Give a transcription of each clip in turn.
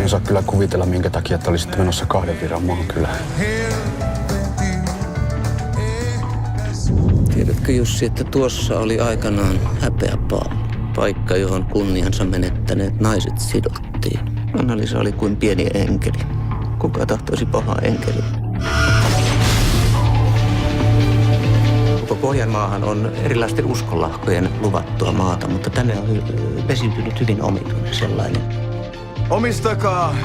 En saa kyllä kuvitella, minkä takia te olisitte menossa 2 viran maankylään. Tiedätkö Jussi, että tuossa oli aikanaan häpeäpaalu, paikka, johon kunniansa menettäneet naiset sidottiin. Anna-Liisa oli kuin pieni enkeli. Kuka tahtoisi pahaa enkeliä? Koko Pohjanmaahan on erilaisten uskonlahkojen luvattua maata, mutta tänne on vesiytynyt hyvin omituinen sellainen. Omistakaa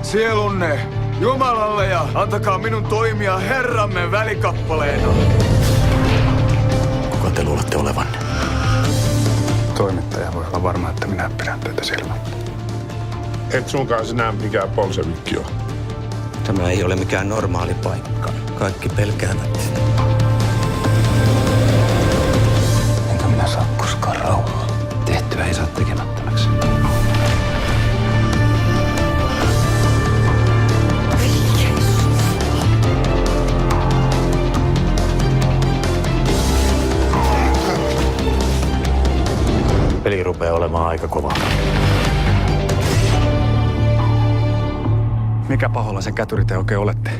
sielunne Jumalalle ja antakaa minun toimia Herramme välikappaleena. Kuka te luulette olevanne? Toimittaja voi olla varma, että minä pidän teitä silmällä. Et sunkaan sinä mikään bolsevikki ole. Tämä ei ole mikään normaali paikka. Kaikki pelkäävät. Enkä minä saa koskaan rauhaa. Tehtyä ei saa tekemättömäksi. Peli rupeaa olemaan aika kovaa. Mikä paholaisen kätyri te oikein olette?